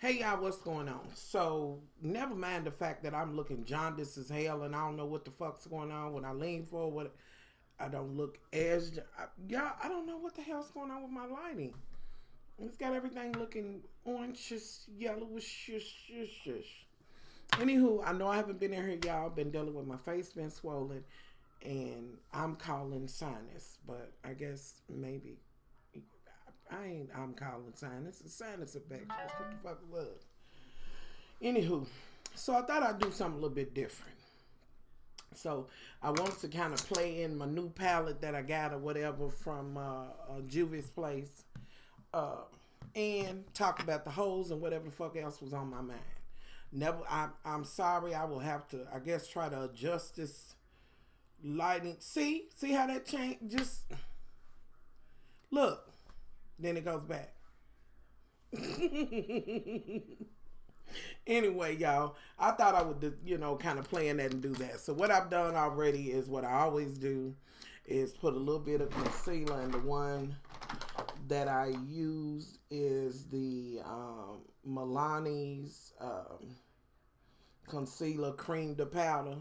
Hey y'all, what's going on? So, never mind the fact that I'm looking jaundiced as hell and I don't know what the fuck's going on when I lean forward. I don't look as. Y'all, I don't know what the hell's going on with my lighting. It's got everything looking orangish, yellowish, shush. Anywho, I know I haven't been in here, y'all. Been dealing with my face been swollen and I'm calling sinus, but I guess maybe I'm calling sinus. It's a sinus infection. That's what the fuck it was. Anywho, so I thought I'd do something a little bit different. So I wanted to kind of play in my new palette that I got or whatever from Juvie's place, and talk about the hoes and whatever the fuck else was on my mind. Never. I'm sorry. I will have to, I guess, try to adjust this lighting. See how that changed? Just look. Then it goes back. Anyway, y'all, I thought I would, kind of plan that and do that. So what I've done already is what I always do is put a little bit of concealer, and the one that I used is the Milani's concealer cream to powder.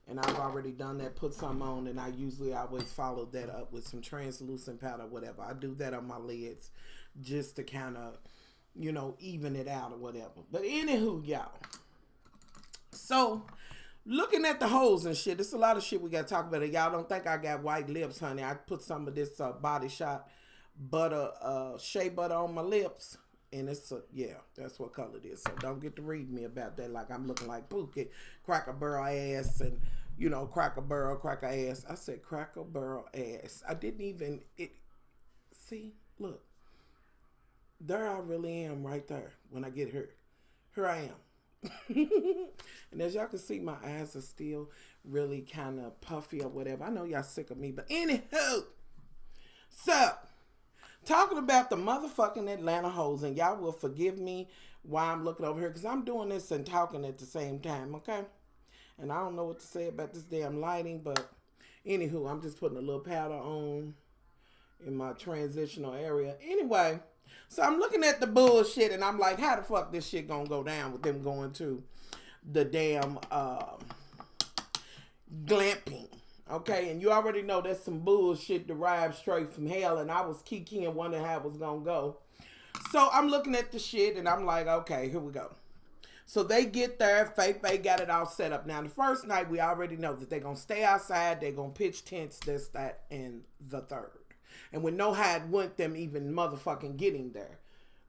And I've already done that, put some on, and I usually always follow that up with some translucent powder, whatever. I do that on my lids just to kind of, even it out or whatever. But anywho, y'all. So, looking at the holes and shit, there's a lot of shit we got to talk about. Y'all don't think I got white lips, honey. I put some of this Body Shop butter, shea butter on my lips. And it's that's what color it is. So don't get to read me about that like I'm looking like Pookie, Cracker Barrel ass, and Cracker Barrel, cracker ass. I said Cracker Barrel ass. I didn't even see, look. There I really am right there when I get here. Here I am. And as y'all can see, my eyes are still really kind of puffy or whatever. I know y'all sick of me, but anywho. So, talking about the motherfucking Atlanta hoes, and y'all will forgive me while I'm looking over here, because I'm doing this and talking at the same time, okay? And I don't know what to say about this damn lighting, but anywho, I'm just putting a little powder on in my transitional area. Anyway, so I'm looking at the bullshit, and I'm like, how the fuck this shit gonna go down with them going to the damn glamping? Okay, and you already know that's some bullshit derived straight from hell, and I was kikiing wondering how it was gonna go. So I'm looking at the shit, and I'm like, okay, here we go. So they get there, Faye got it all set up. Now, the first night, we already know that they're gonna stay outside, they're gonna pitch tents, this, that, and the third. And we know how it went them even motherfucking getting there.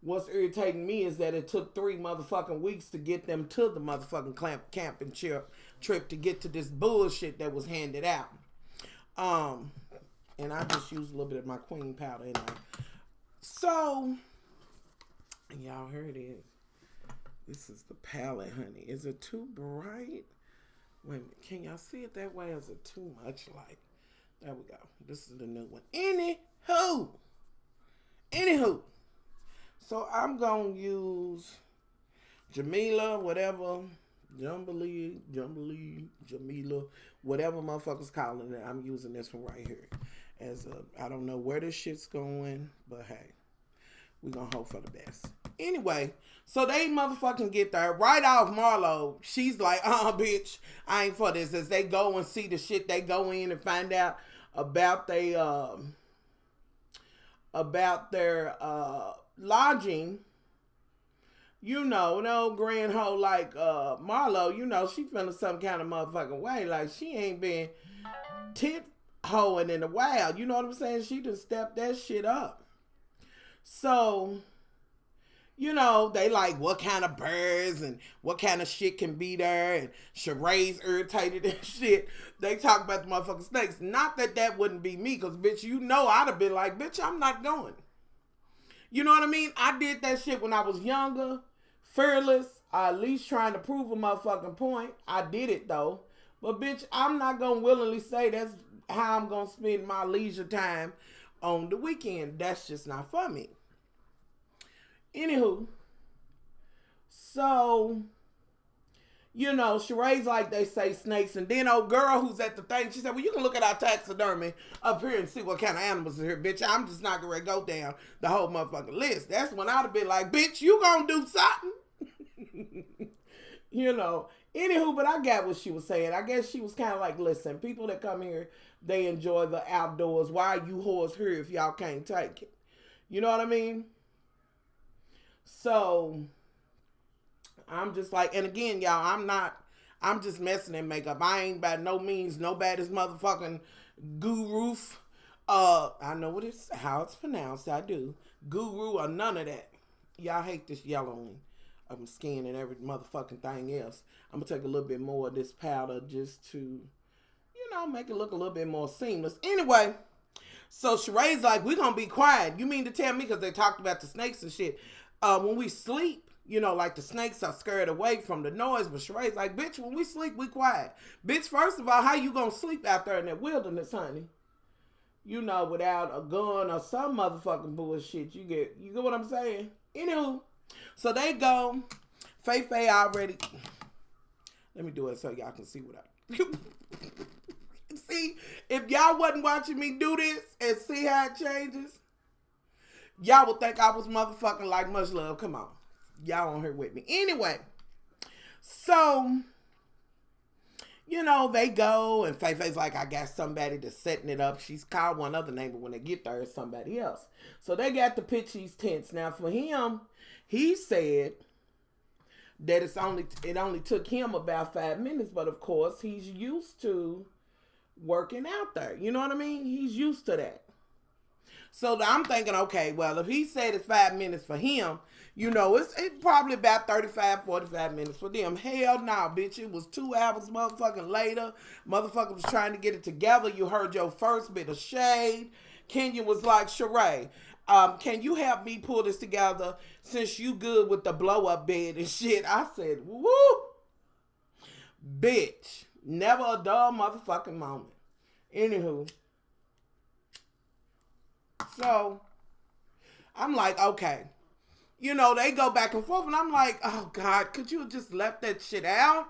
What's irritating me is that it took 3 motherfucking weeks to get them to the motherfucking camping trip to get to this bullshit that was handed out. And I just used a little bit of my queen powder in there. So, y'all, here it is. This is the palette, honey. Is it too bright? Wait a minute. Can y'all see it that way? Or is it too much light? There we go. This is the new one. Anywho. So I'm going to use Jamila, whatever. Jamila, whatever motherfuckers calling it. I'm using this one right here. I don't know where this shit's going, but hey, we're going to hope for the best. Anyway, so they motherfucking get there. Right off, Marlo, she's like, bitch, I ain't for this. As they go and see the shit, they go in and find out about their lodging. No grand hoe like Marlo, she feeling some kind of motherfucking way. Like she ain't been tit hoeing in a while. You know what I'm saying? She just stepped that shit up. So, they like what kind of birds and what kind of shit can be there. And Shereé's irritated and shit. They talk about the motherfucking snakes. Not that wouldn't be me, because bitch, I'd have been like, bitch, I'm not going. You know what I mean? I did that shit when I was younger, fearless, at least trying to prove a motherfucking point. I did it though. But bitch, I'm not going to willingly say that's how I'm going to spend my leisure time on the weekend. That's just not for me. Anywho, so, You know, Shereé's like they say snakes, and then old girl who's at the thing, she said, well, you can look at our taxidermy up here and see what kind of animals are here, bitch. I'm just not gonna go down the whole motherfucking list. That's when I'd have been like, bitch, you gonna do something. You know. Anywho, but I got what she was saying. I guess she was kind of like, listen, people that come here, they enjoy the outdoors. Why are you whores here if y'all can't take it? You know what I mean? So I'm just like, and again, y'all, I'm just messing in makeup. I ain't by no means nobody's motherfucking guru. I know how it's pronounced. I do. Guru or none of that. Y'all hate this yellowing of my skin and every motherfucking thing else. I'm gonna take a little bit more of this powder just to, you know, make it look a little bit more seamless. Anyway, so Shereé's like, we're gonna be quiet. You mean to tell me, because they talked about the snakes and shit, when we sleep, you know, like the snakes are scared away from the noise, but Shereé's like, bitch, when we sleep, we quiet. Bitch, first of all, how you gonna sleep out there in that wilderness, honey? You know, without a gun or some motherfucking bullshit. You get what I'm saying? Anywho, so they go. Faye already. Let me do it so y'all can see what I. See, if y'all wasn't watching me do this and see how it changes, y'all would think I was motherfucking like Much Love. Come on. Y'all on here with me. Anyway, so, you know, they go and Faye's like, I got somebody that's setting it up. She's called one other name, but when they get there, it's somebody else. So they got to pitch these tents. Now for him, he said that it only took him about 5 minutes, but of course he's used to working out there. You know what I mean? He's used to that. So I'm thinking, okay, well, if he said it's 5 minutes for him, you know, it's probably about 35, 45 minutes for them. Hell no, bitch. It was 2 hours motherfucking later. Motherfucker was trying to get it together. You heard your first bit of shade. Kenya was like, Shereé, can you help me pull this together since you good with the blow-up bed and shit? I said, woo! Bitch. Never a dull motherfucking moment. Anywho. So, I'm like, okay. You know, they go back and forth, and I'm like, oh, God, could you have just left that shit out?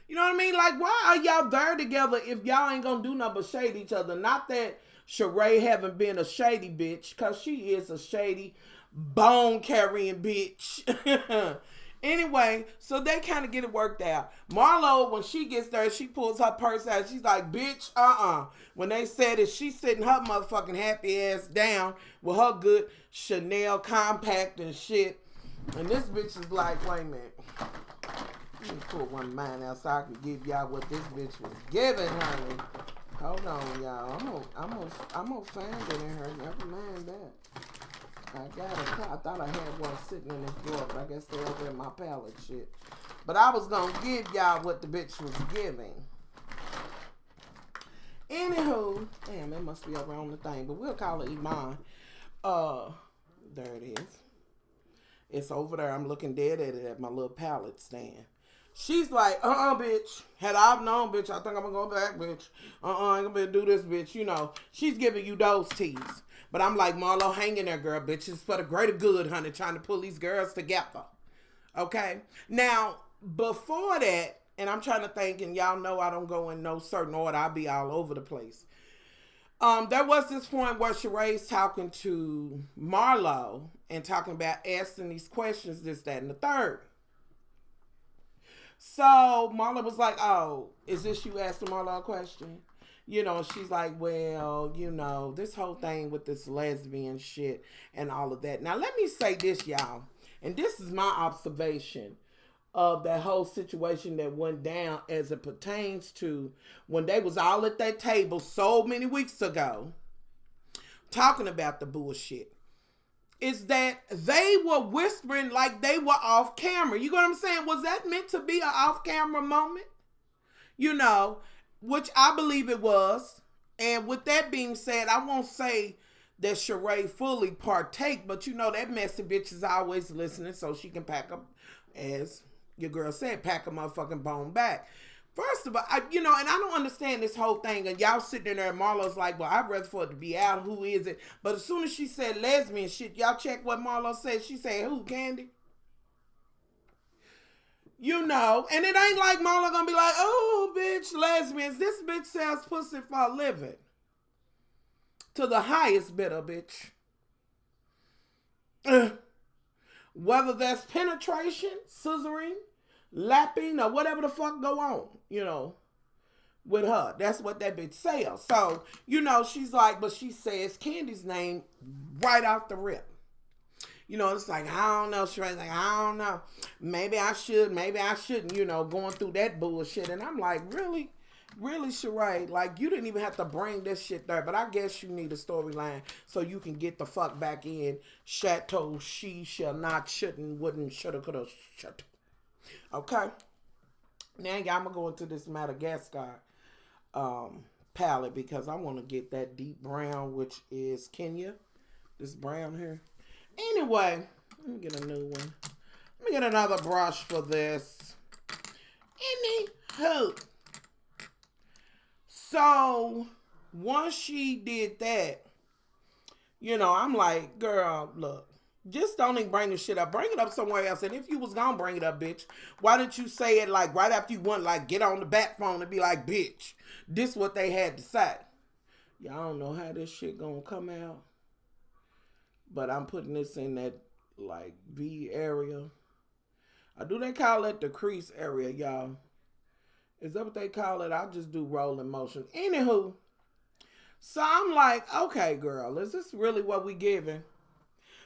You know what I mean? Like, why are y'all there together if y'all ain't gonna do nothing but shade each other? Not that Shereé haven't been a shady bitch, because she is a shady, bone-carrying bitch. Anyway, so they kind of get it worked out. Marlo, when she gets there, she pulls her purse out. She's like, bitch, When they said it, she's sitting her motherfucking happy ass down with her good Chanel compact and shit. And this bitch is like, wait a minute. Let me pull one of mine out so I can give y'all what this bitch was giving, honey. Hold on, y'all. I'm gonna find it in her. Never mind that. I thought I had one sitting in this drawer, but I guess they're over in my palette shit. But I was gonna give y'all what the bitch was giving. Anywho, damn, it must be over on the thing, but we'll call it Iman. There it is. It's over there. I'm looking dead at it at my little palette stand. She's like, bitch. Had I known, bitch, I think I'm gonna go back, bitch. I ain't gonna do this, bitch. You know, she's giving you those teas. But I'm like, Marlo, hang in there, girl, bitch. It's for the greater good, honey, trying to pull these girls together. Okay? Now, before that, and I'm trying to think, and y'all know I don't go in no certain order. I'll be all over the place. There was this point where Shereé's talking to Marlo and talking about asking these questions, this, that, and the third. So Marlo was like, oh, is this you asking Marlo a question? You know, she's like, well, you know, this whole thing with this lesbian shit and all of that. Now, let me say this, y'all. And this is my observation of that whole situation that went down as it pertains to when they was all at that table so many weeks ago talking about the bullshit. Is that they were whispering like they were off camera. You know what I'm saying? Was that meant to be an off camera moment? You know, which I believe it was. And with that being said, I won't say that Shereé fully partake, but you know that messy bitch is always listening so she can pack up, as your girl said, pack a motherfucking bone back. First of all, and I don't understand this whole thing. And y'all sitting in there and Marlo's like, well, I'd rather for it to be out. Who is it? But as soon as she said lesbian shit, y'all check what Marlo said. She said, who, Candy? You know, and it ain't like Marlo gonna be like, oh, bitch, lesbians. This bitch sells pussy for a living. To the highest bidder, bitch. Whether that's penetration, scissoring, lapping, or whatever the fuck go on, you know, with her. That's what that bitch sells. So, you know, she's like, but she says Candy's name right off the rip. You know, it's like, I don't know. She's like, I don't know. Maybe I should, maybe I shouldn't, you know, going through that bullshit. And I'm like, really? Really, Shereé? Like, you didn't even have to bring this shit there. But I guess you need a storyline so you can get the fuck back in. Chateau, she shall not, shouldn't, wouldn't, shoulda, coulda, shoulda. Okay? Now, y'all, I'm going to go into this Madagascar palette because I want to get that deep brown, which is Kenya. This brown here. Anyway, let me get a new one. Let me get another brush for this. Anywho. So, once she did that, you know, I'm like, girl, look, just don't even bring this shit up. Bring it up somewhere else. And if you was gonna bring it up, bitch, why didn't you say it like right after you went, like, get on the back phone and be like, bitch, this what they had to say. Y'all don't know how this shit gonna come out. But I'm putting this in that, like, V area. Do they call it the crease area, y'all? Is that what they call it? I just do rolling motion. Anywho, so I'm like, okay, girl, is this really what we giving?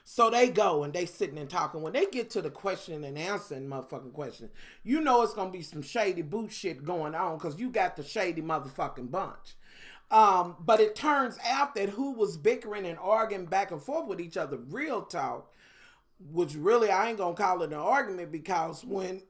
So they go and they sitting and talking. When they get to the question and answering motherfucking question, you know it's going to be some shady boot shit going on because you got the shady motherfucking bunch. But it turns out that who was bickering and arguing back and forth with each other, real talk, which really I ain't gonna call it an argument because when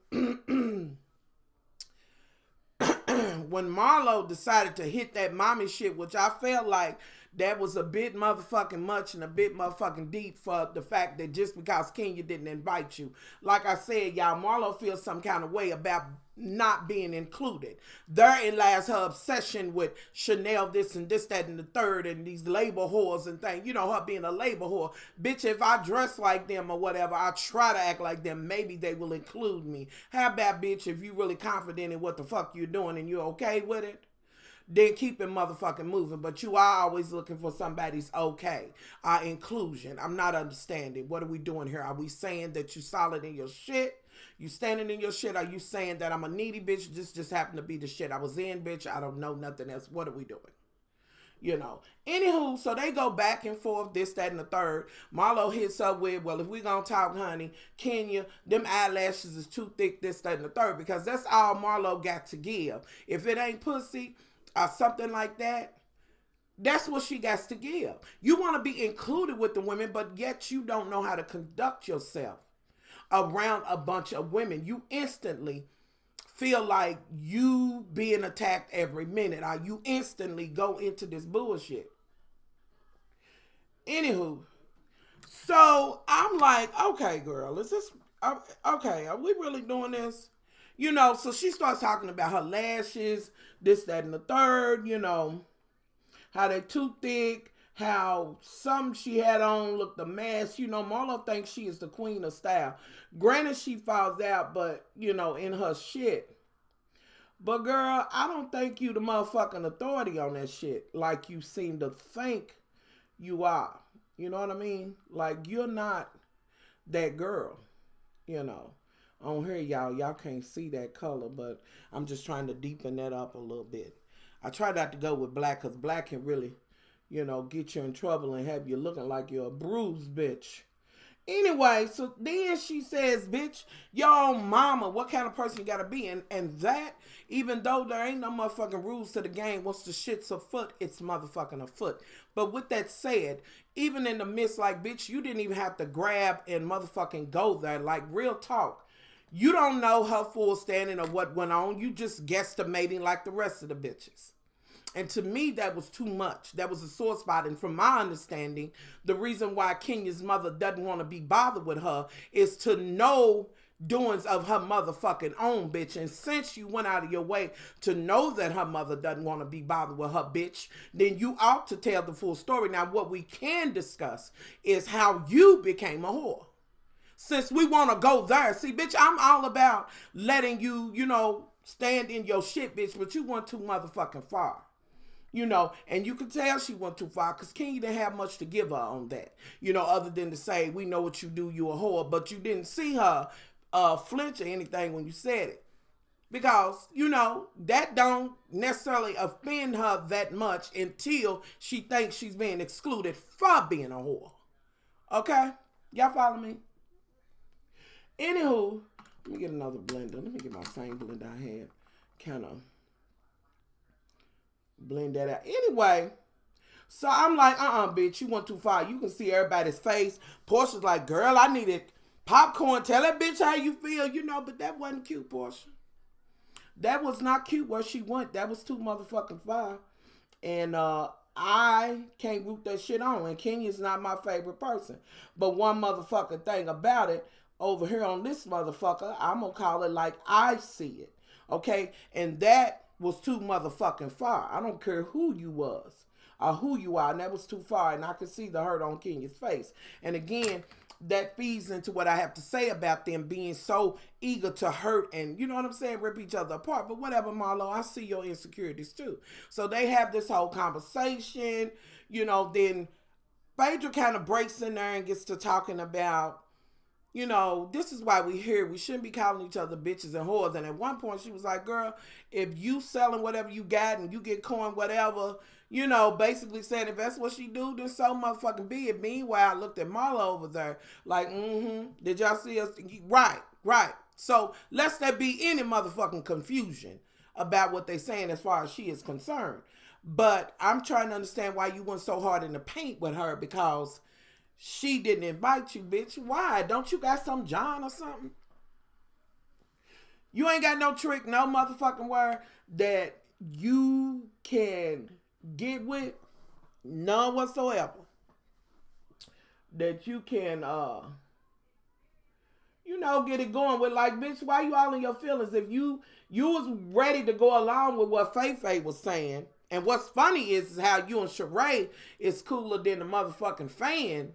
when Marlo decided to hit that mommy shit, which I felt like that was a bit motherfucking much and a bit motherfucking deep for the fact that just because Kenya didn't invite you. Like I said, y'all, Marlo feels some kind of way about not being included. Therein lies her obsession with Chanel this and this, that, and the third, and these labor whores and things. You know, her being a labor whore. Bitch, if I dress like them or whatever, I try to act like them, maybe they will include me. How about, bitch, if you really confident in what the fuck you're doing and you're okay with it? Then keep it motherfucking moving. But you are always looking for somebody's okay. Inclusion. I'm not understanding. What are we doing here? Are we saying that you solid in your shit? You standing in your shit? Are you saying that I'm a needy bitch? This just happened to be the shit I was in, bitch. I don't know nothing else. What are we doing? You know. Anywho, so they go back and forth, this, that, and the third. Marlo hits up with, well, if we gonna talk, honey, Kenya, them eyelashes is too thick, this, that, and the third. Because that's all Marlo got to give. If it ain't pussy or something like that, that's what she got to give. You want to be included with the women, but yet you don't know how to conduct yourself around a bunch of women. You instantly feel like you being attacked every minute, or you instantly go into this bullshit. Anywho, so I'm like, okay, girl, is this okay? Are we really doing this? You know, so she starts talking about her lashes, this, that, and the third, you know, how they're too thick, how some she had on looked a mess. You know, Marlo thinks she is the queen of style. Granted, she falls out, but, you know, in her shit. But, girl, I don't think you the motherfucking authority on that shit like you seem to think you are. You know what I mean? Like, you're not that girl, you know. On here, y'all can't see that color, but I'm just trying to deepen that up a little bit. I try not to go with black because black can really, you know, get you in trouble and have you looking like you're a bruised bitch. Anyway, so then she says, bitch, your own mama, what kind of person you gotta be? And that, even though there ain't no motherfucking rules to the game, once the shit's afoot, it's motherfucking afoot. But with that said, even in the midst, like, bitch, you didn't even have to grab and motherfucking go there. Like, real talk. You don't know her full standing of what went on. You just guesstimating like the rest of the bitches. And to me, that was too much. That was a sore spot. And from my understanding, the reason why Kenya's mother doesn't want to be bothered with her is to know doings of her motherfucking own, bitch. And since you went out of your way to know that her mother doesn't want to be bothered with her, bitch, then you ought to tell the full story. Now, what we can discuss is how you became a whore. since we want to go there. See, bitch, I'm all about letting you, you know, stand in your shit, bitch, but you went too motherfucking far. You know, and you can tell she went too far because Kenya didn't have much to give her on that. You know, other than to say, we know what you do, you a whore. But you didn't see her flinch or anything when you said it. Because, you know, that don't necessarily offend her that much until she thinks she's being excluded for being a whore. Okay? Y'all follow me? Anywho, let me get another blender. Let me get my same blender I had. Kind of blend that out. Anyway, so I'm like, bitch, you went too far. You can see everybody's face. Portia's like, girl, I needed popcorn. Tell that bitch how you feel, you know, but that wasn't cute, Portia. That was not cute where she went. That was too motherfucking far. And I can't root that shit on. And Kenya's not my favorite person. But one motherfucking thing about it, over here on this motherfucker, I'm going to call it like I see it. Okay? And that was too motherfucking far. I don't care who you was or who you are. And that was too far. And I could see the hurt on Kenya's face. And again, that feeds into what I have to say about them being so eager to hurt and, you know what I'm saying, rip each other apart. But whatever, Marlo, I see your insecurities too. So they have this whole conversation, you know, then Phaedra kind of breaks in there and gets to talking about, you know, this is why we here. We shouldn't be calling each other bitches and whores. And at one point she was like, girl, if you selling whatever you got and you get coin whatever, you know, basically saying if that's what she do, then so motherfucking be it. Meanwhile, I looked at Marlo over there like, did y'all see us? Right. So lest there be any motherfucking confusion about what they saying as far as she is concerned. But I'm trying to understand why you went so hard in the paint with her, because she didn't invite you, bitch. Why? Don't you got some John or something? You ain't got no trick, no motherfucking word that you can get with. None whatsoever. That you can, you know, get it going with. Like, bitch, why you all in your feelings? If you was ready to go along with what Faye was saying, and what's funny is how you and Shereé is cooler than the motherfucking fan.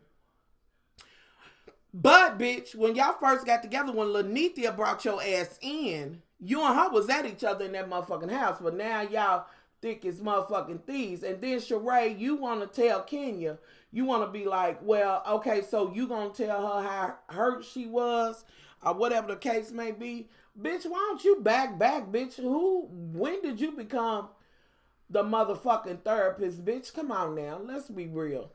But, bitch, when y'all first got together, when Lanithia brought your ass in, you and her was at each other in that motherfucking house. But now y'all thick as motherfucking thieves. And then, Shereé, you want to tell Kenya, you want to be like, well, okay, so you going to tell her how hurt she was, or whatever the case may be. Bitch, why don't you back, bitch? When did you become the motherfucking therapist, bitch? Come on now. Let's be real.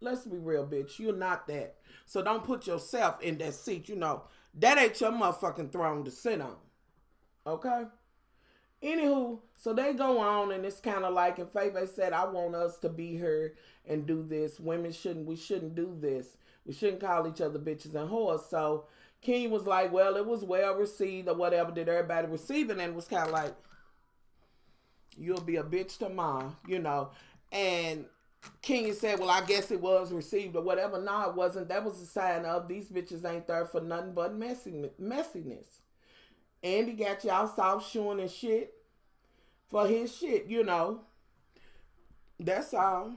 Let's be real, bitch. You're not that. So don't put yourself in that seat. You know, that ain't your motherfucking throne to sit on. Okay? Anywho, so they go on, and it's kind of like, and Faye said, I want us to be here and do this. We shouldn't do this. We shouldn't call each other bitches and whores. So Kenya was like, well, it was well received or whatever. Did everybody receive it? And it was kind of like, you'll be a bitch tomorrow, you know. And Kenya said, well, I guess it was received or whatever. No, it wasn't. That was a sign of these bitches ain't there for nothing but messiness. Andy got y'all soft shoeing and shit for his shit, you know. That's all.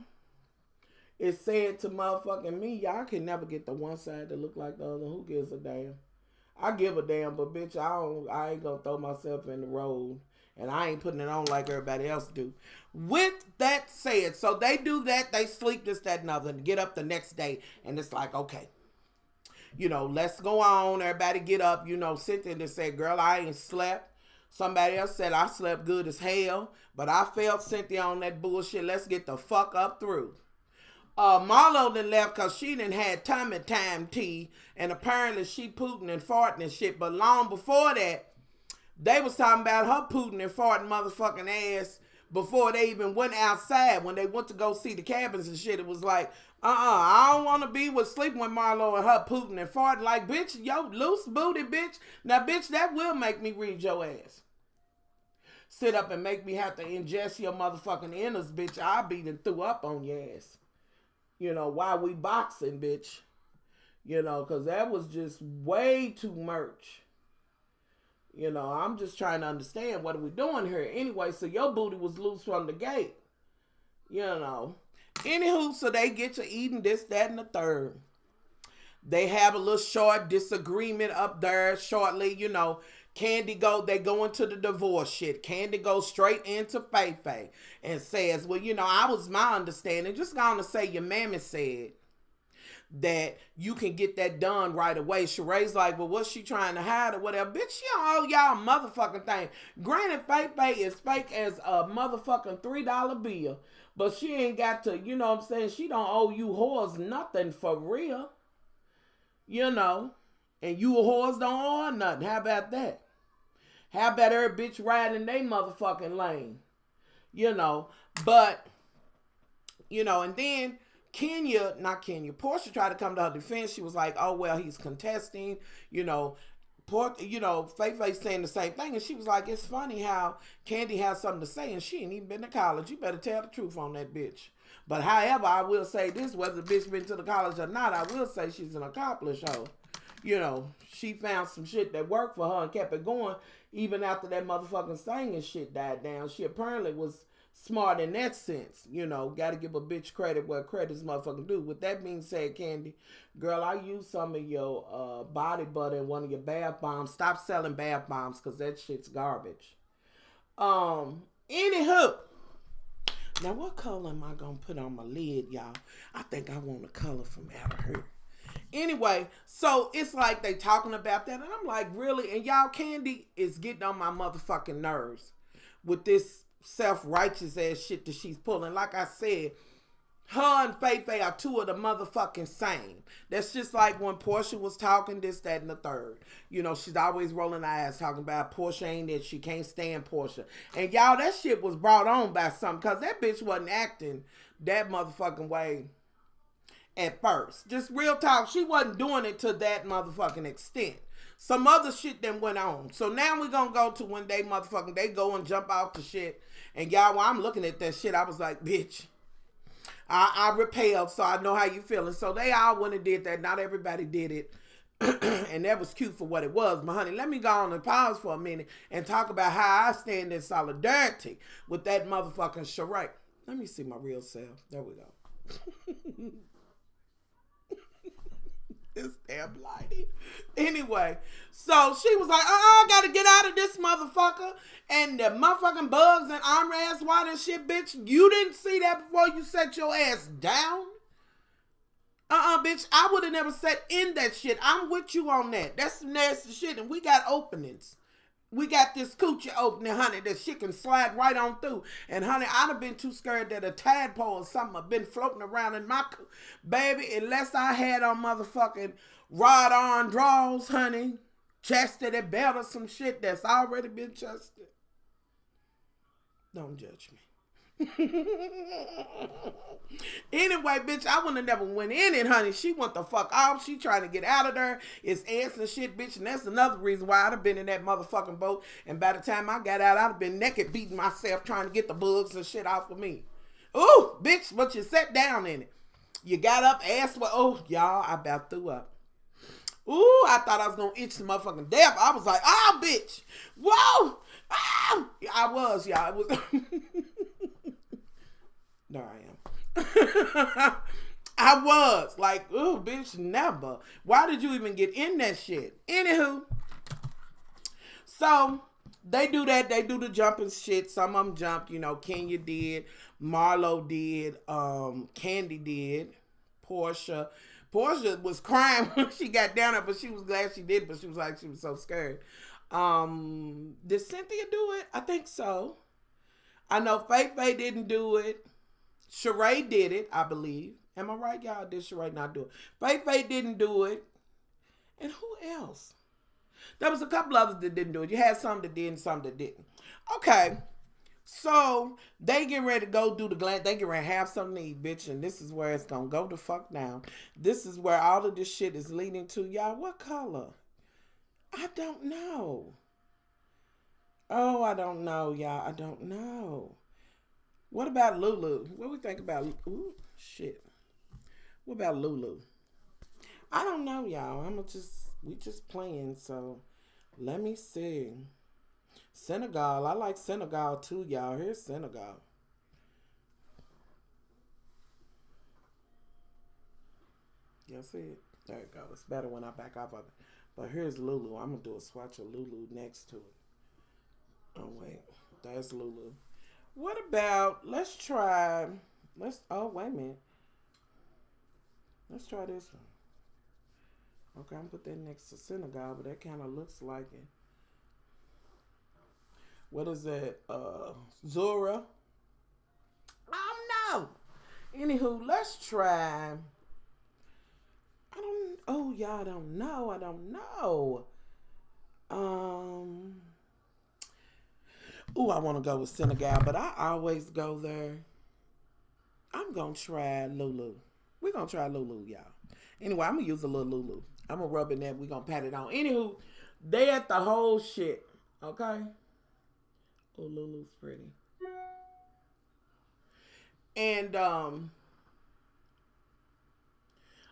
It said to motherfucking me, y'all can never get the one side to look like the other. Who gives a damn? I give a damn, but bitch, I ain't gonna throw myself in the road. And I ain't putting it on like everybody else do. With that said, so they do that. They sleep this, that, and other. And get up the next day. And it's like, okay. You know, let's go on. Everybody get up. You know, Cynthia just said, girl, I ain't slept. Somebody else said, I slept good as hell. But I felt Cynthia on that bullshit. Let's get the fuck up through. Marlo then left because she done had tummy time tea. And apparently she pooting and farting and shit. But long before that, they was talking about her pooting and farting motherfucking ass before they even went outside. When they went to go see the cabins and shit, it was like, I don't want to be sleeping with Marlo and her pooting and farting. Like, bitch, yo, loose booty, bitch. Now, bitch, that will make me read your ass. Sit up and make me have to ingest your motherfucking innards, bitch. I beat and threw up on your ass. You know, while we boxing, bitch. You know, because that was just way too much. You know, I'm just trying to understand what are we doing here. Anyway, so your booty was loose from the gate. You know. Anywho, so they get to eating this, that, and the third. They have a little short disagreement up there shortly, you know. They go into the divorce shit. Candy goes straight into Faye and says, well, you know, I was my understanding. Just going to say your mammy said that you can get that done right away. Shereé's like, well, what's she trying to hide or whatever? Bitch, she don't owe y'all motherfucking thing. Granted, Faye is fake as a motherfucking $3 bill. But she ain't got to, you know what I'm saying? She don't owe you whores nothing for real. You know. And you whores don't owe her nothing. How about that? How about her bitch riding they motherfucking lane? You know. But, you know, and then Portia tried to come to her defense. She was like, oh, well, he's contesting, you know. Faye saying the same thing. And she was like, it's funny how Candy has something to say and she ain't even been to college. You better tell the truth on that bitch. But however, I will say this, whether the bitch been to the college or not, I will say she's an accomplished hoe. You know, she found some shit that worked for her and kept it going even after that motherfucking singing shit died down. She apparently was smart in that sense. You know, got to give a bitch credit where credit's motherfucking due. With that being said, Candy, girl, I used some of your body butter in one of your bath bombs. Stop selling bath bombs because that shit's garbage. Anywho, now what color am I going to put on my lid, y'all? I think I want a color from out of here. Anyway, so it's like they talking about that, and I'm like, really? And y'all, Candy is getting on my motherfucking nerves with this self-righteous ass shit that she's pulling. Like I said, her and Faye are two of the motherfucking same. That's just like when Portia was talking this, that, and the third. You know, she's always rolling her eyes talking about Portia ain't it. She can't stand Portia. And y'all, that shit was brought on by something because that bitch wasn't acting that motherfucking way at first. Just real talk, she wasn't doing it to that motherfucking extent. Some other shit then went on. So now we're gonna go to when they go and jump out the shit. And y'all, while I'm looking at that shit, I was like, bitch, I repelled, so I know how you feeling. So they all went and did that. Not everybody did it. And that was cute for what it was. But honey, let me go on and pause for a minute and talk about how I stand in solidarity with that motherfucking Shereé. Let me see my real self. There we go. This damn lighting. Anyway, so she was like, I gotta get out of this motherfucker. And the motherfucking bugs and arm ass white and shit, bitch. You didn't see that before you set your ass down? Bitch. I would have never sat in that shit. I'm with you on that. That's some nasty shit. And we got openings. We got this coochie opening, honey, that shit can slide right on through. And, honey, I'd have been too scared that a tadpole or something have been floating around in my... Baby, unless I had on motherfucking rod-on draws, honey, chastity belt or some shit that's already been chested. Don't judge me. Anyway, bitch, I wouldn't have never went in it, honey. She want the fuck off. She trying to get out of there. It's ants and shit, bitch. And that's another reason why I'd have been in that motherfucking boat. And by the time I got out, I'd have been naked beating myself trying to get the bugs and shit off of me. Ooh, bitch, but you sat down in it. You got up, ass went, oh, y'all, I about threw up. Ooh, I thought I was going to itch the motherfucking death. I was like, oh, bitch. Whoa. Oh. I was, y'all. It was... There I am. I was like, ooh, bitch, never. Why did you even get in that shit? Anywho, so they do that. They do the jumping shit. Some of them jumped. You know, Kenya did. Marlo did. Candy did. Portia was crying when she got down there, but she was glad she did. But she was like, she was so scared. Did Cynthia do it? I think so. I know Faye didn't do it. Shereé did it, I believe. Am I right, y'all? Did Shereé not do it? Faye didn't do it. And who else? There was a couple others that didn't do it. You had some that did and some that didn't. Okay. So, they get ready to go do the glam. They get ready to have something to eat, bitch. And this is where it's going to go the fuck down. This is where all of this shit is leading to. Y'all, what color? I don't know. Oh, I don't know, y'all. I don't know. What about Lulu? What we think about? Ooh, shit. What about Lulu? I don't know, y'all. We just playing, so let me see. Senegal. I like Senegal too, y'all. Here's Senegal. Y'all see it? There it goes. It's better when I back off of it. But here's Lulu. I'm going to do a swatch of Lulu next to it. Oh, wait. That's Lulu. What about, oh, wait a minute. Let's try this one. Okay, I'm going to put that next to Senegal, but that kind of looks like it. What is that? Zora? I don't know. Anywho, let's try. I don't know. I want to go with Senegal, but I always go there. I'm going to try Lulu. We're going to try Lulu, y'all. Anyway, I'm going to use a little Lulu. I'm going to rub it in there. We're going to pat it on. Anywho, they at the whole shit. Okay? Oh, Lulu's pretty. And,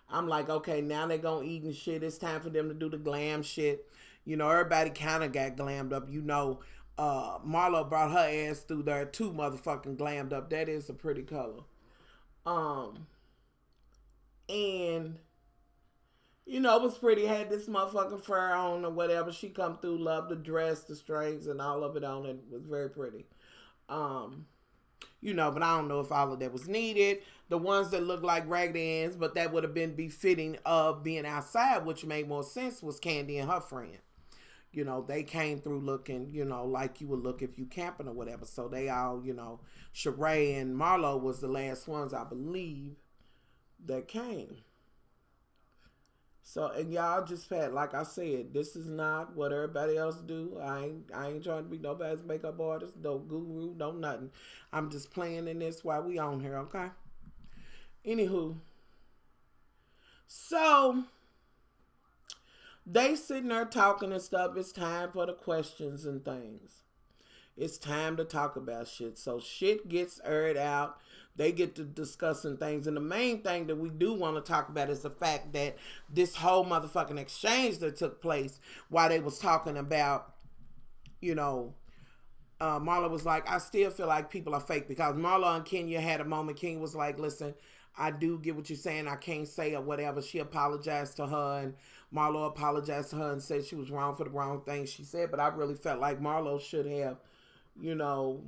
I'm like, okay, now they're going to eat and shit. It's time for them to do the glam shit. You know, everybody kind of got glammed up. You know, Marlo brought her ass through there too motherfucking glammed up. That is a pretty color. And, you know, it was pretty. Had this motherfucking fur on or whatever. She come through, loved the dress, the strings, and all of it on it. Was very pretty. You know, but I don't know if all of that was needed. The ones that look like raggedy ends, but that would have been befitting of being outside, which made more sense, was Candy and her friend. You know, they came through looking, you know, like you would look if you camping or whatever. So they all, you know, Shereé and Marlo was the last ones, I believe, that came. So, and y'all just had, like I said, this is not what everybody else do. I ain't trying to be nobody's makeup artist, no guru, no nothing. I'm just playing in this while we on here, okay? Anywho. So, they sitting there talking and stuff. It's time for the questions and things. It's time to talk about shit. So, shit gets aired out. They get to discussing things. And the main thing that we do want to talk about is the fact that this whole motherfucking exchange that took place while they was talking about, you know, Marlo was like, I still feel like people are fake, because Marlo and Kenya had a moment. Kenya was like, listen, I do get what you're saying. I can't say or whatever. She apologized to her, and Marlo apologized to her and said she was wrong for the wrong thing she said. But I really felt like Marlo should have, you know,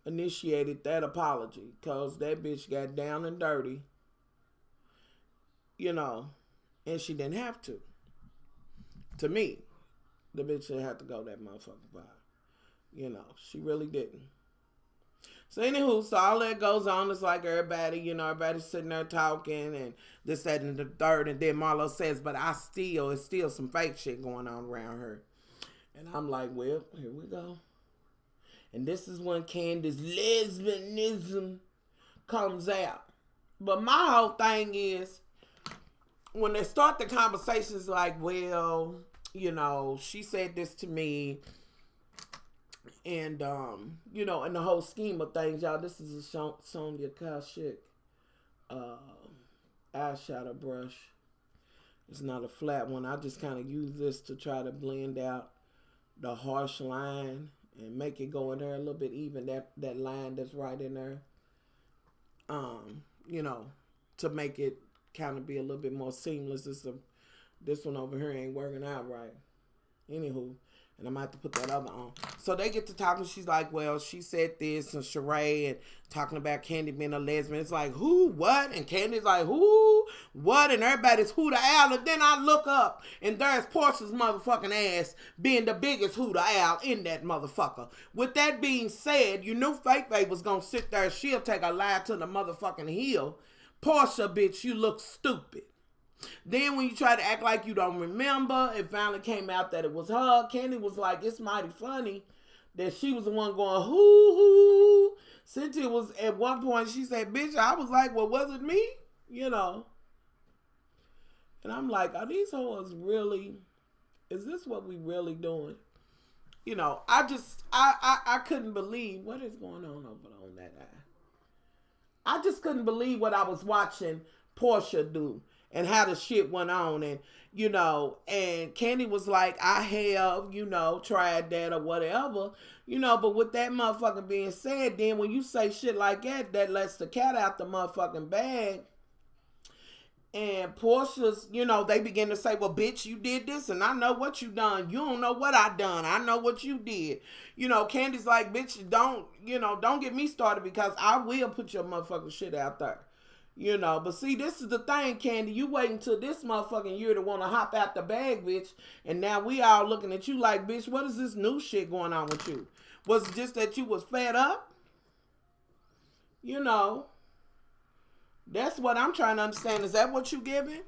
initiated that apology, because that bitch got down and dirty, you know, and she didn't have to. To me, the bitch didn't have to go that motherfucking far. You know, she really didn't. So anywho, so all that goes on. It's like everybody, you know, everybody's sitting there talking and this, that, and the third. And then Marlo says, but it's still some fake shit going on around her. And I'm like, well, here we go. And this is when Candy's lesbianism comes out. But my whole thing is, when they start the conversations like, well, you know, she said this to me. And, you know, in the whole scheme of things, y'all, this is a Sonia Kashik eyeshadow brush. It's not a flat one. I just kind of use this to try to blend out the harsh line and make it go in there a little bit even, that line that's right in there. You know, to make it kind of be a little bit more seamless. This one over here ain't working out right. Anywho, and I'm going to have to put that other on. So they get to talking. She's like, well, she said this, and Shereé, and talking about Candy being a lesbian. It's like, who, what? And Candy's like, who, what? And everybody's who the owl. And then I look up, and there's Portia's motherfucking ass being the biggest who the owl in that motherfucker. With that being said, you knew Faye was going to sit there. She'll take a lie to the motherfucking heel. Portia, bitch, you look stupid. Then when you try to act like you don't remember, it finally came out that it was her. Candy was like, it's mighty funny that she was the one going, hoo. Cynthia was, at one point, she said, bitch, I was like, well, was it me? You know. And I'm like, are these hoes really, is this what we really doing? You know, I couldn't believe, what is going on over on that eye? I just couldn't believe what I was watching Portia do. And how the shit went on. And, you know, and Candy was like, I have, you know, tried that or whatever. You know, but with that motherfucker being said, then when you say shit like that, that lets the cat out the motherfucking bag. And Portia's, they begin to say, well, bitch, you did this, and I know what you done. You don't know what I done. I know what you did. Candy's like, bitch, don't get me started because I will put your motherfucking shit out there. But see, this is the thing, Candy. You wait until this motherfucking year to want to hop out the bag, bitch. And now we all looking at you like, bitch, what is this new shit going on with you? Was it just that you was fed up? That's what I'm trying to understand. Is that what you giving?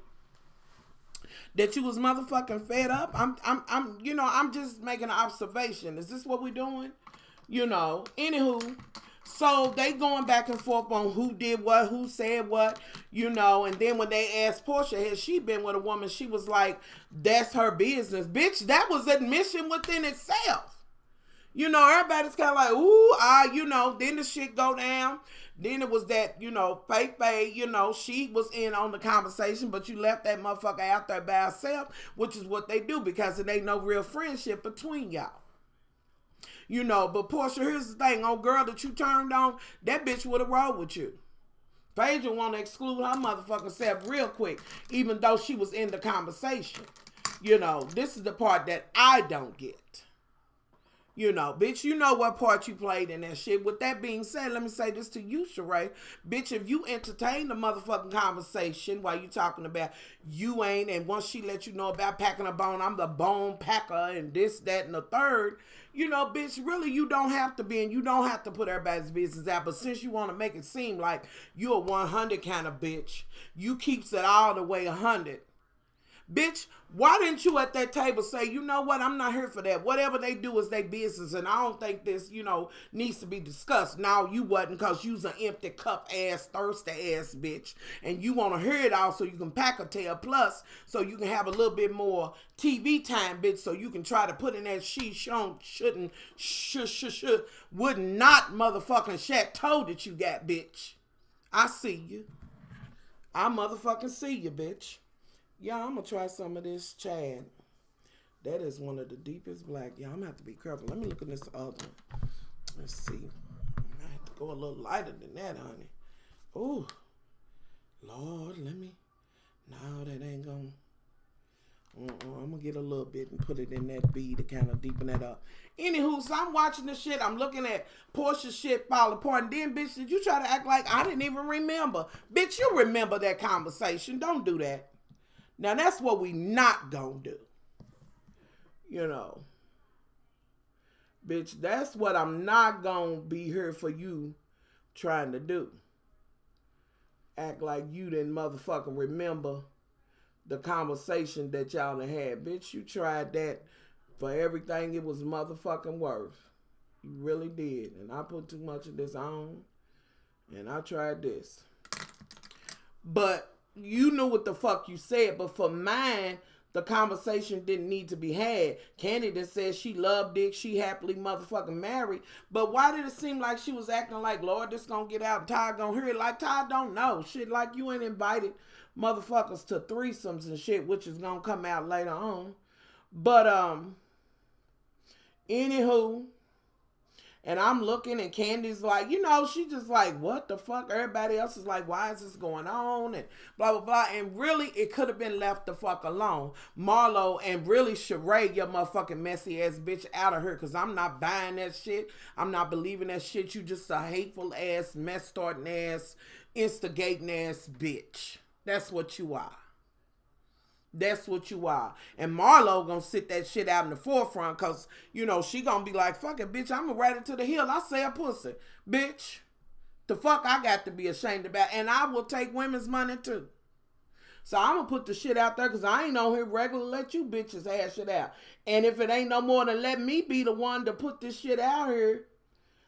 That you was motherfucking fed up? I'm just making an observation. Is this what we doing? Anywho, so they going back and forth on who did what, who said what, and then when they asked Portia, has she been with a woman? She was like, that's her business. Bitch, that was admission within itself. Everybody's kind of like, ooh, then the shit go down. Then it was that, Faye, she was in on the conversation, but you left that motherfucker out there by herself, which is what they do because it ain't no real friendship between y'all. But Portia, here's the thing, old girl that you turned on, that bitch would have rolled with you. Phaedra want to exclude her motherfucking self real quick, even though she was in the conversation. This is the part that I don't get. Bitch, you know what part you played in that shit. With that being said, let me say this to you, Shereé. Bitch, if you entertain the motherfucking conversation while you talking about you ain't, and once she let you know about packing a bone, I'm the bone packer and this, that, and the third, bitch, really you don't have to be, and you don't have to put everybody's business out. But since you want to make it seem like you're a 100 kind of bitch, you keeps it all the way 100. Bitch, why didn't you at that table say, you know what, I'm not here for that. Whatever they do is their business, and I don't think this, needs to be discussed. No, you wasn't, because you's an empty cup ass, thirsty ass bitch. And you want to hear it all so you can pack a tail, plus so you can have a little bit more TV time, bitch, so you can try to put in that shouldn't, would not motherfucking chateau that you got, bitch. I see you. I motherfucking see you, bitch. Yeah, I'm going to try some of this Chad. That is one of the deepest black. Yeah, I'm going to have to be careful. Let me look at this other one. Let's see. I have to go a little lighter than that, honey. Oh, Lord, let me. No, that ain't going to. I'm going to get a little bit and put it in that bead to kind of deepen that up. Anywho, so I'm watching this shit. I'm looking at Portia's shit fall apart. And then, bitch, did you try to act like I didn't even remember? Bitch, you remember that conversation. Don't do that. Now, that's what we not gonna do. Bitch, that's what I'm not gonna be here for you trying to do. Act like you didn't motherfucking remember the conversation that y'all done had. Bitch, you tried that for everything it was motherfucking worth. You really did. And I put too much of this on. And I tried this. But you knew what the fuck you said, but for mine, the conversation didn't need to be had. Candy that said she loved dick, she happily motherfucking married. But why did it seem like she was acting like, Lord, this gonna get out and Ty gonna hear it? Like, Ty don't know. Shit, like you ain't invited motherfuckers to threesomes and shit, which is gonna come out later on. But, anywho, and I'm looking and Candy's like, she just like, what the fuck? Everybody else is like, why is this going on? And blah, blah, blah. And really, it could have been left the fuck alone. Marlo and really Shereé, your motherfucking messy ass bitch, out of her. Because I'm not buying that shit. I'm not believing that shit. You just a hateful ass, mess starting ass, instigating ass bitch. That's what you are. That's what you are. And Marlo gonna sit that shit out in the forefront because, she gonna be like, fuck it, bitch, I'm gonna ride it to the hill. I say a pussy. Bitch, the fuck I got to be ashamed about. And I will take women's money too. So I'm gonna put the shit out there because I ain't on here regular let you bitches hash it out. And if it ain't no more than let me be the one to put this shit out here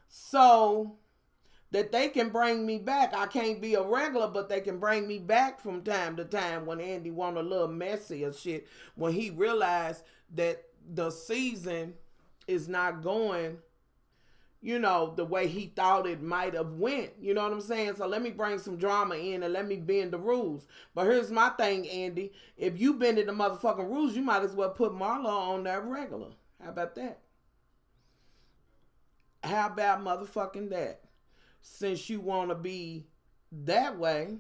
so that they can bring me back. I can't be a regular, but they can bring me back from time to time when Andy want a little messy or shit. When he realized that the season is not going, the way he thought it might have went. You know what I'm saying? So let me bring some drama in and let me bend the rules. But here's my thing, Andy. If you bended the motherfucking rules, you might as well put Marlo on there regular. How about that? How about motherfucking that? Since you want to be that way,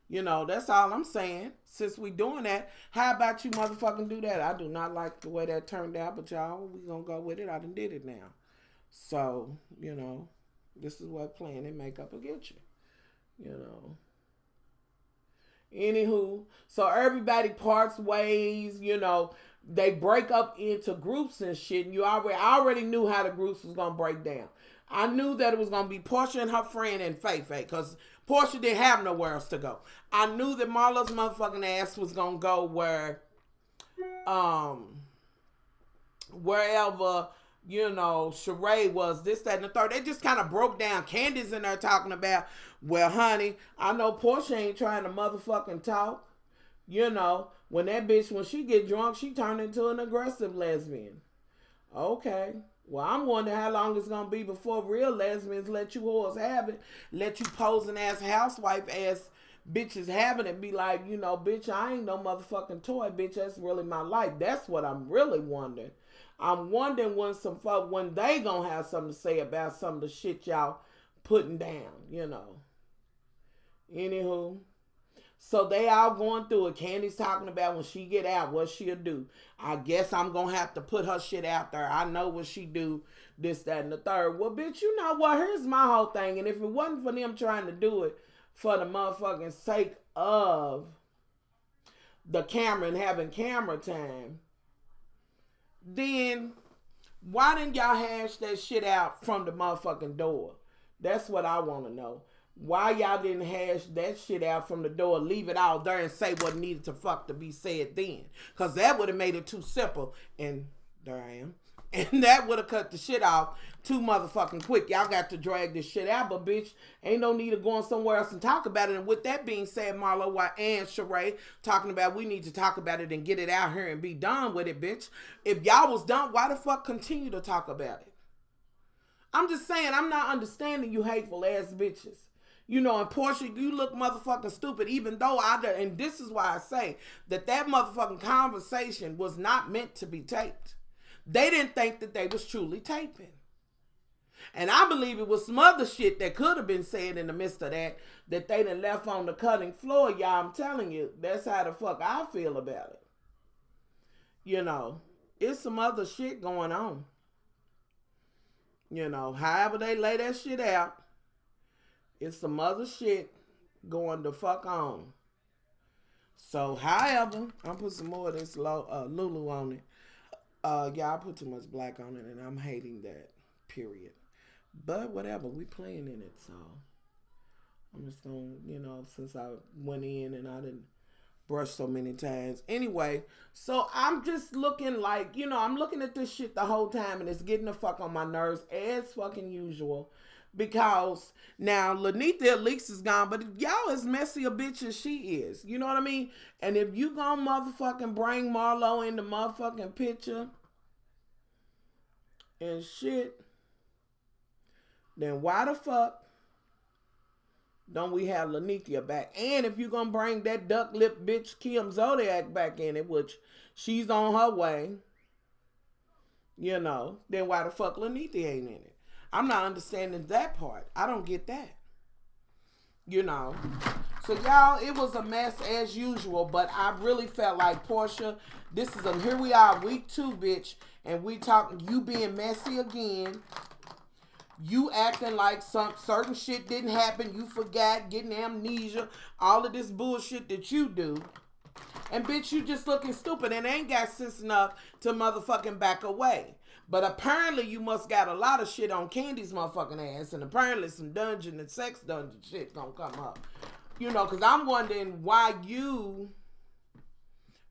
You know, that's all I'm saying. Since we doing that, how about you motherfucking do that? I do not like the way that turned out, but y'all, we gonna go with it. I done did it now. So, you know, this is what playing and makeup will get you. You know. Anywho, so everybody parts ways, you know, they break up into groups and shit. And I already knew how the groups was gonna break down. I knew that it was gonna be Portia and her friend and Faye, because Portia didn't have nowhere else to go. I knew that Marlo's motherfucking ass was gonna go wherever, you know, Shereé was, this, that, and the third. They just kind of broke down. Candy's in there talking about, well, honey, I know Portia ain't trying to motherfucking talk. You know, when she get drunk, she turn into an aggressive lesbian. Okay. Well, I'm wondering how long it's going to be before real lesbians let you whores have it. Let you posing ass housewife ass bitches having it. Be like, you know, bitch, I ain't no motherfucking toy. Bitch, that's really my life. That's what I'm really wondering. I'm wondering when they gonna have something to say about some of the shit y'all putting down, you know. Anywho. So they all going through it. Candy's talking about when she get out, what she'll do. I guess I'm going to have to put her shit out there. I know what she do, this, that, and the third. Well, bitch, you know what? Here's my whole thing. And if it wasn't for them trying to do it for the motherfucking sake of the camera and having camera time, then why didn't y'all hash that shit out from the motherfucking door? That's what I want to know. Why y'all didn't hash that shit out from the door, leave it out there and say what needed to be said then? Because that would have made it too simple. And there I am. And that would have cut the shit off too motherfucking quick. Y'all got to drag this shit out, but bitch, ain't no need of going somewhere else and talk about it. And with that being said, Marlo and Shereé talking about we need to talk about it and get it out here and be done with it, bitch. If y'all was done, why the fuck continue to talk about it? I'm just saying, I'm not understanding you hateful ass bitches. You know, and Portia, you look motherfucking stupid, even though and this is why I say that motherfucking conversation was not meant to be taped. They didn't think that they was truly taping. And I believe it was some other shit that could have been said in the midst of that they done left on the cutting floor, y'all. I'm telling you, that's how the fuck I feel about it. You know, it's some other shit going on. You know, however they lay that shit out, it's some other shit going the fuck on. So, however, I'll put some more of this Lulu on it. Y'all put too much black on it, and I'm hating that, period. But whatever, we playing in it, so I'm just gonna, you know, since I went in and I didn't brush so many times. Anyway, so I'm just looking like, you know, I'm looking at this shit the whole time, and it's getting the fuck on my nerves as fucking usual. Because now Lanita at least is gone, but y'all as messy a bitch as she is. You know what I mean? And if you gonna motherfucking bring Marlo in the motherfucking picture and shit, then why the fuck don't we have Lanita back? And if you gonna bring that duck lip bitch Kim Zodiac back in it, which she's on her way, you know, then why the fuck Lanita ain't in it? I'm not understanding that part. I don't get that. You know. So, y'all, it was a mess as usual, but I really felt like Portia, here we are, week 2, bitch, and we talking, you being messy again. You acting like some certain shit didn't happen. You forgot, getting amnesia, all of this bullshit that you do. And, bitch, you just looking stupid and ain't got sense enough to motherfucking back away. But apparently you must got a lot of shit on Candy's motherfucking ass. And apparently some dungeon and sex dungeon shit gonna come up. You know, because I'm wondering why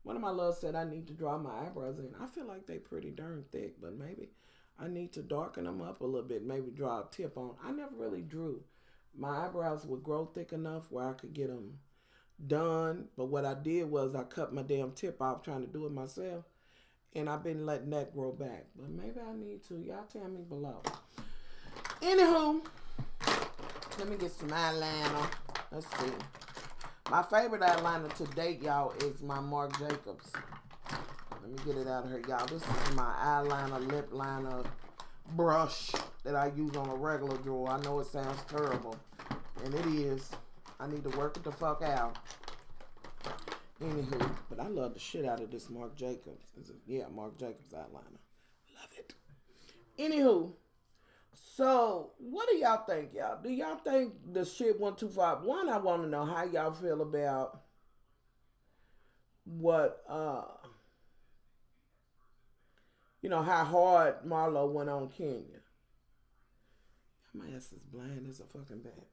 one of my loves said I need to draw my eyebrows in. I feel like they pretty darn thick. But maybe I need to darken them up a little bit. Maybe draw a tip on. I never really drew. My eyebrows would grow thick enough where I could get them done. But what I did was I cut my damn tip off trying to do it myself. And I've been letting that grow back. But maybe I need to. Y'all tell me below. Anywho, let me get some eyeliner. Let's see. My favorite eyeliner to date, y'all, is my Marc Jacobs. Let me get it out of here, y'all. This is my eyeliner, lip liner brush that I use on a regular drawer. I know it sounds terrible. And it is. I need to work it the fuck out. Anywho, but I love the shit out of this Marc Jacobs. Yeah, Marc Jacobs eyeliner. Love it. Anywho, so what do y'all think, y'all? Do y'all think the shit went too far? One, I want to know how y'all feel about what, how hard Marlo went on Kenya. My ass is blind as a fucking bat.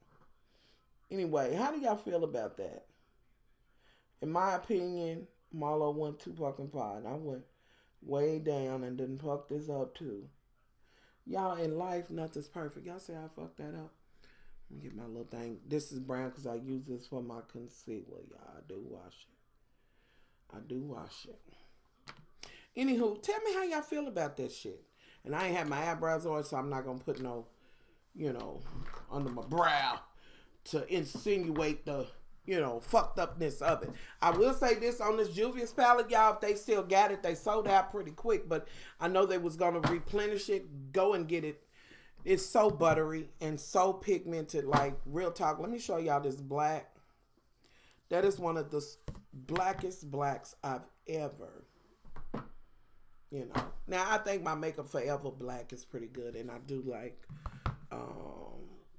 Anyway, how do y'all feel about that? In my opinion, Marlo went too fucking far, and I went way down and didn't fuck this up too. Y'all, in life, nothing's perfect. Y'all say I fucked that up. Let me get my little thing. This is brown because I use this for my concealer, y'all. I do wash it. Anywho, tell me how y'all feel about that shit. And I ain't have my eyebrows on, so I'm not going to put no, under my brow to insinuate the, fucked upness of it. I will say this on this Juvia's palette, y'all, if they still got it, they sold out pretty quick, but I know they was going to replenish it. Go and get it. It's so buttery and so pigmented, like, real talk. Let me show y'all this black. That is one of the blackest blacks I've ever, Now, I think my Makeup Forever black is pretty good, and I do like,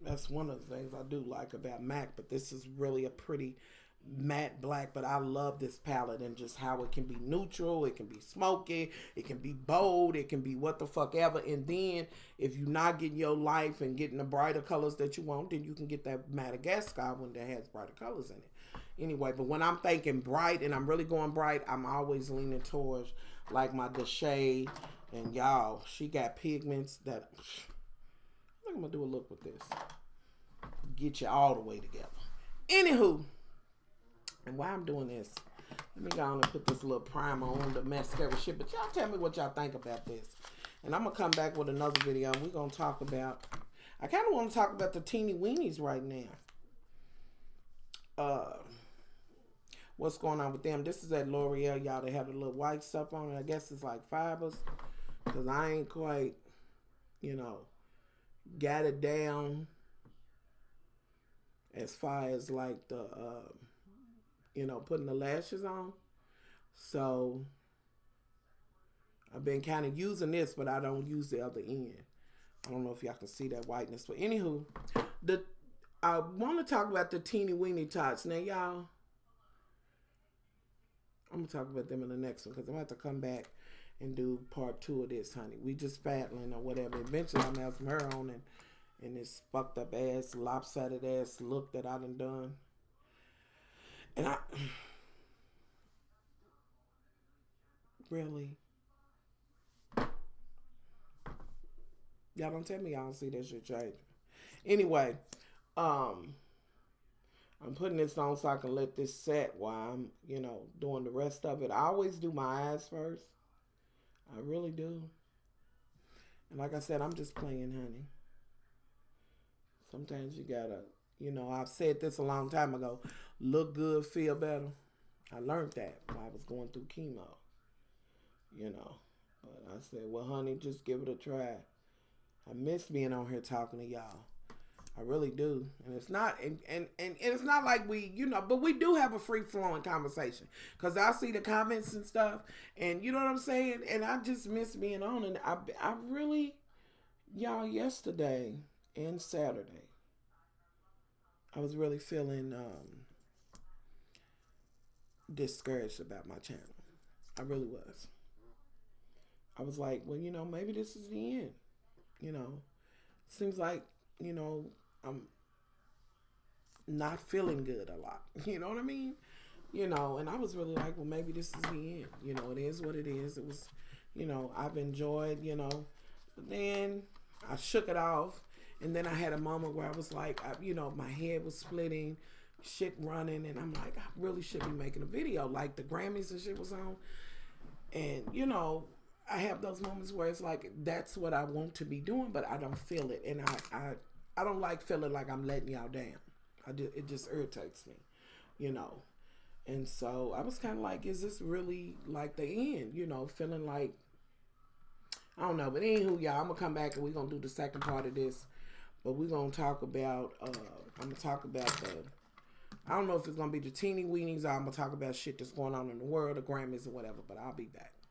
that's one of the things I do like about MAC, but this is really a pretty matte black, but I love this palette and just how it can be neutral, it can be smoky, it can be bold, it can be what the fuck ever, and then if you're not getting your life and getting the brighter colors that you want, then you can get that Madagascar one that has brighter colors in it. Anyway, but when I'm thinking bright and I'm really going bright, I'm always leaning towards like my Deshay, and y'all, she got pigments that, I think I'm gonna do a look with this. Get you all the way together. Anywho, and why I'm doing this, let me go on and put this little primer on the mascara shit. But y'all tell me what y'all think about this. And I'm going to come back with another video. We're going to talk about, I kind of want to talk about the teeny weenies right now. What's going on with them. This is at L'Oreal, y'all. They have the little white stuff on it. I guess it's like fibers. Because I ain't quite, got it down as far as like the, putting the lashes on. So I've been kind of using this, but I don't use the other end. I don't know if y'all can see that whiteness. But anywho, I want to talk about the teeny weeny tots. Now, y'all, I'm going to talk about them in the next one because I'm going to have to come back and do part 2 of this, honey. We just battling or whatever. Eventually, I'm going to have some hair on and this fucked up ass, lopsided ass look that I done. And I really, y'all don't tell me y'all don't see that shit changing. Anyway, I'm putting this on so I can let this set while I'm, doing the rest of it. I always do my eyes first. I really do. And like I said, I'm just playing, honey. Sometimes you gotta, I've said this a long time ago. Look good, feel better. I learned that while I was going through chemo. But I said, well, honey, just give it a try. I miss being on here talking to y'all. I really do. And it's not, and it's not like we, but we do have a free-flowing conversation. Because I see the comments and stuff, and you know what I'm saying? And I just miss being on. And I really, y'all, yesterday and Saturday, I was really feeling discouraged about my channel. I really was. I was like, well, maybe this is the end. Seems like, I'm not feeling good a lot. You know what I mean? And I was really like, well, maybe this is the end. It is what it is. It was, I've enjoyed, but then I shook it off. And then I had a moment where I was like, my head was splitting, shit running. And I'm like, I really should be making a video. Like the Grammys and shit was on. And, I have those moments where it's like, that's what I want to be doing, but I don't feel it. And I don't like feeling like I'm letting y'all down. It just irritates me, And so I was kind of like, is this really like the end? Feeling like, I don't know. But anywho, y'all, I'm going to come back and we're going to do the second part of this. But we're going to talk about, I'm going to talk about I don't know if it's going to be the teeny weenies or I'm going to talk about shit that's going on in the world, the Grammys or whatever, but I'll be back.